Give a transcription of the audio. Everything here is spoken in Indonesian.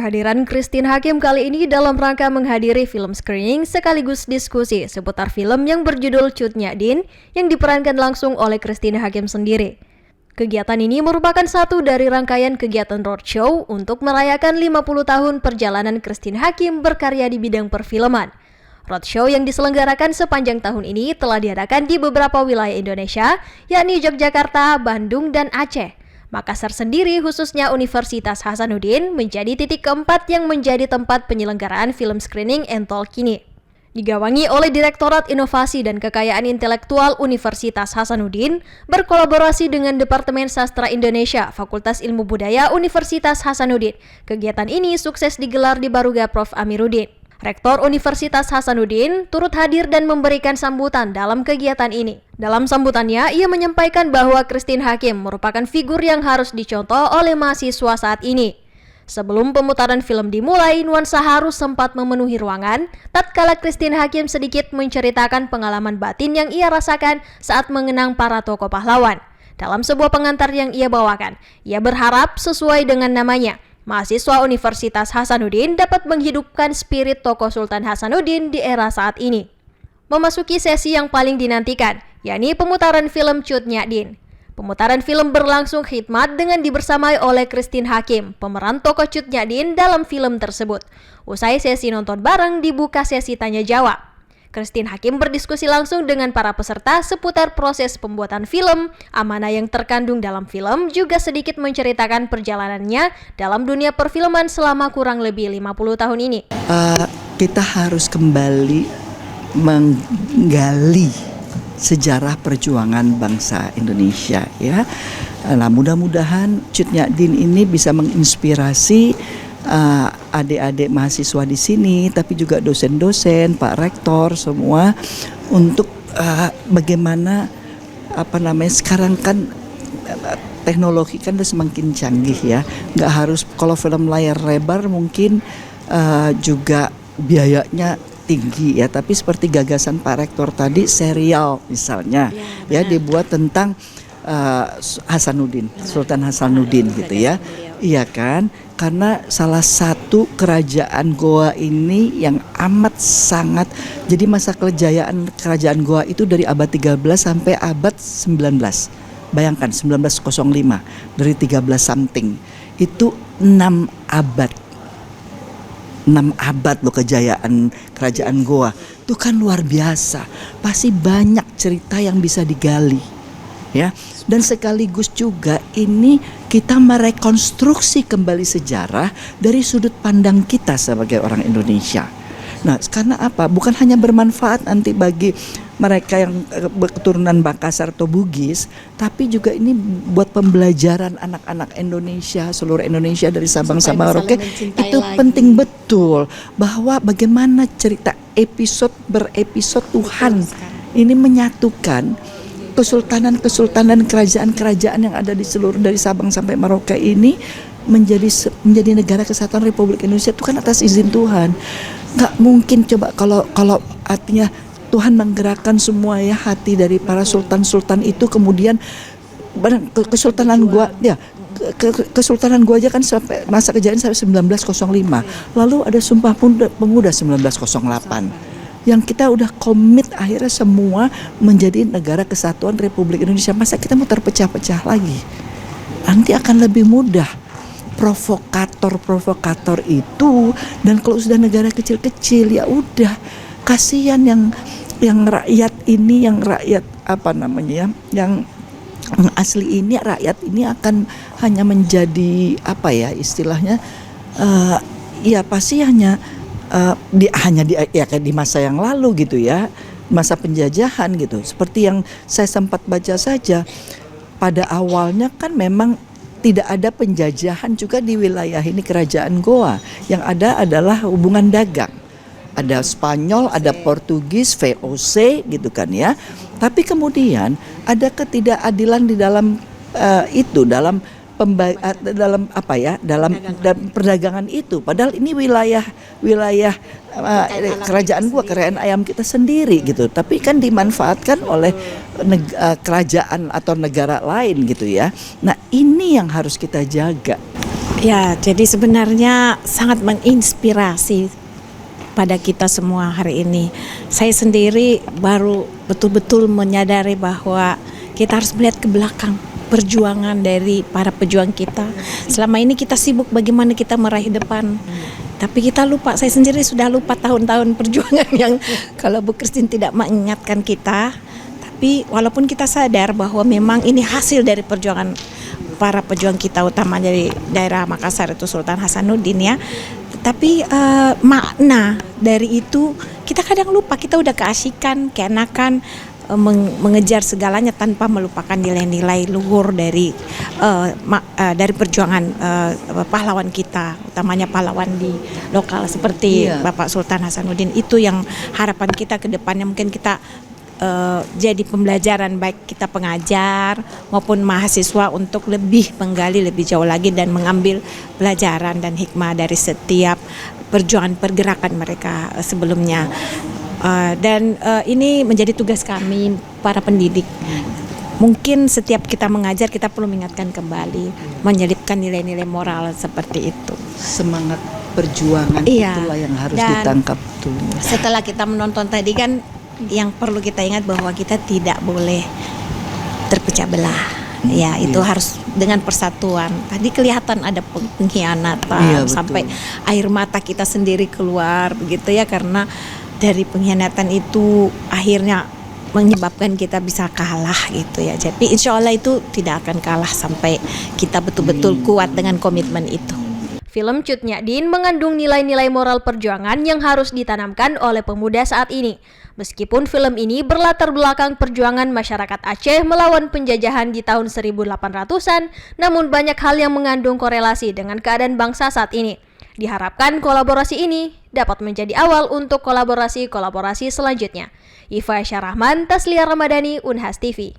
Kehadiran Christine Hakim kali ini dalam rangka menghadiri film screening sekaligus diskusi seputar film yang berjudul Cut Nyak Dien yang diperankan langsung oleh Christine Hakim sendiri. Kegiatan ini merupakan satu dari rangkaian kegiatan roadshow untuk merayakan 50 tahun perjalanan Christine Hakim berkarya di bidang perfilman. Roadshow yang diselenggarakan sepanjang tahun ini telah diadakan di beberapa wilayah Indonesia, yakni Yogyakarta, Bandung, dan Aceh. Makassar sendiri, khususnya Universitas Hasanuddin, menjadi titik keempat yang menjadi tempat penyelenggaraan film screening Entol kini. Digawangi oleh Direktorat Inovasi dan Kekayaan Intelektual Universitas Hasanuddin, berkolaborasi dengan Departemen Sastra Indonesia, Fakultas Ilmu Budaya Universitas Hasanuddin. Kegiatan ini sukses digelar di Baruga Prof. Amiruddin. Rektor Universitas Hasanuddin turut hadir dan memberikan sambutan dalam kegiatan ini. Dalam sambutannya, ia menyampaikan bahwa Christine Hakim merupakan figur yang harus dicontoh oleh mahasiswa saat ini. Sebelum pemutaran film dimulai, nuansa haru sempat memenuhi ruangan, tatkala Christine Hakim sedikit menceritakan pengalaman batin yang ia rasakan saat mengenang para tokoh pahlawan. Dalam sebuah pengantar yang ia bawakan, ia berharap sesuai dengan namanya, mahasiswa Universitas Hasanuddin dapat menghidupkan spirit tokoh Sultan Hasanuddin di era saat ini. Memasuki sesi yang paling dinantikan, yakni pemutaran film Cut Nyak Dien. Pemutaran film berlangsung khidmat dengan dibersamai oleh Christine Hakim, pemeran tokoh Cut Nyak Dien dalam film tersebut. Usai sesi nonton bareng, dibuka sesi tanya jawab. Christine Hakim berdiskusi langsung dengan para peserta seputar proses pembuatan film, amanah yang terkandung dalam film, juga sedikit menceritakan perjalanannya dalam dunia perfilman selama kurang lebih 50 tahun ini. Kita harus kembali menggali sejarah perjuangan bangsa Indonesia, ya. Nah, mudah-mudahan Cut Nyak Dien ini bisa menginspirasi adik-adik mahasiswa di sini, tapi juga dosen-dosen, Pak Rektor semua, untuk bagaimana sekarang kan teknologi kan udah semakin canggih, ya. Nggak harus kalau film layar lebar mungkin juga biayanya tinggi, ya, tapi seperti gagasan Pak Rektor tadi, serial misalnya, ya dibuat tentang Hasanuddin, Sultan Hasanuddin gitu, ya. Iya kan? Karena salah satu kerajaan Goa ini yang amat sangat, jadi masa kejayaan kerajaan Goa itu dari abad 13 sampai abad 19. Bayangkan 1905, dari 13 something. Itu 6 abad. 6 abad loh kejayaan kerajaan Goa. Itu kan luar biasa. Pasti banyak cerita yang bisa digali, ya. Dan sekaligus juga ini kita merekonstruksi kembali sejarah dari sudut pandang kita sebagai orang Indonesia. Nah, karena apa? Bukan hanya bermanfaat nanti bagi mereka yang keturunan Makassar atau Bugis, tapi juga ini buat pembelajaran anak-anak Indonesia, seluruh Indonesia dari Sabang sampai Merauke. Itu lagi. Penting betul bahwa bagaimana cerita episode berepisode Tuhan ini menyatukan kesultanan, kerajaan-kerajaan yang ada di seluruh dari Sabang sampai Merauke ini menjadi negara kesatuan Republik Indonesia itu kan atas izin Tuhan. Nggak mungkin coba kalau artinya Tuhan menggerakkan semua, ya, hati dari para sultan-sultan itu, kemudian kesultanan Goa, ya, kesultanan Goa aja kan sampai masa kejayaan sampai 1905. Lalu ada Sumpah Pemuda 1908. Yang kita udah komit akhirnya semua menjadi negara kesatuan Republik Indonesia. Masa kita mau terpecah-pecah lagi? Nanti akan lebih mudah. Provokator itu, dan kalau sudah negara kecil-kecil, ya udah, kasihan yang rakyat ini, yang rakyat yang asli ini, rakyat ini akan hanya menjadi istilahnya, ya pasti hanya di masa yang lalu gitu, ya, masa penjajahan gitu. Seperti yang saya sempat baca saja, pada awalnya kan memang tidak ada penjajahan juga di wilayah ini kerajaan Goa. Yang ada adalah hubungan dagang. Ada Spanyol, ada Portugis, VOC gitu kan, ya. Tapi kemudian ada ketidakadilan di dalam dalam perdagangan itu. Padahal ini wilayah kerajaan gua, kerajaan ayam kita sendiri gitu. Tapi kan dimanfaatkan oleh kerajaan atau negara lain gitu, ya. Nah, ini yang harus kita jaga. Ya, jadi sebenarnya sangat menginspirasi pada kita semua hari ini. Saya sendiri baru betul-betul menyadari bahwa kita harus melihat ke belakang perjuangan dari para pejuang kita. Selama ini kita sibuk bagaimana kita meraih depan. Tapi kita lupa, saya sendiri sudah lupa tahun-tahun perjuangan yang kalau Bu Christine tidak mengingatkan kita. Tapi walaupun kita sadar bahwa memang ini hasil dari perjuangan para pejuang kita, utama dari daerah Makassar itu Sultan Hasanuddin ya. Tapi makna dari itu kita kadang lupa, kita udah keasikan, keenakan mengejar segalanya tanpa melupakan nilai-nilai luhur dari perjuangan pahlawan kita, utamanya pahlawan di lokal seperti Bapak Sultan Hasanuddin. Itu yang harapan kita ke depannya, mungkin kita jadi pembelajaran baik kita pengajar maupun mahasiswa untuk lebih menggali lebih jauh lagi dan mengambil pelajaran dan hikmah dari setiap perjuangan pergerakan mereka sebelumnya. Dan ini menjadi tugas kami para pendidik. Mungkin setiap kita mengajar kita perlu mengingatkan kembali, menyelipkan nilai-nilai moral seperti itu. Semangat perjuangan itulah yang harus ditangkap tuh. Setelah kita menonton tadi kan, yang perlu kita ingat bahwa kita tidak boleh terpecah belah. Ya, itu harus dengan persatuan. Tadi kelihatan ada pengkhianatan, sampai air mata kita sendiri keluar begitu ya, karena dari pengkhianatan itu akhirnya menyebabkan kita bisa kalah gitu ya. Jadi insya Allah itu tidak akan kalah sampai kita betul-betul kuat dengan komitmen itu. Film Cut Nyak Dien mengandung nilai-nilai moral perjuangan yang harus ditanamkan oleh pemuda saat ini. Meskipun film ini berlatar belakang perjuangan masyarakat Aceh melawan penjajahan di tahun 1800-an, namun banyak hal yang mengandung korelasi dengan keadaan bangsa saat ini. Diharapkan kolaborasi ini dapat menjadi awal untuk kolaborasi-kolaborasi selanjutnya. Iva Syarahman, Taslia Ramadhani, Unhas TV.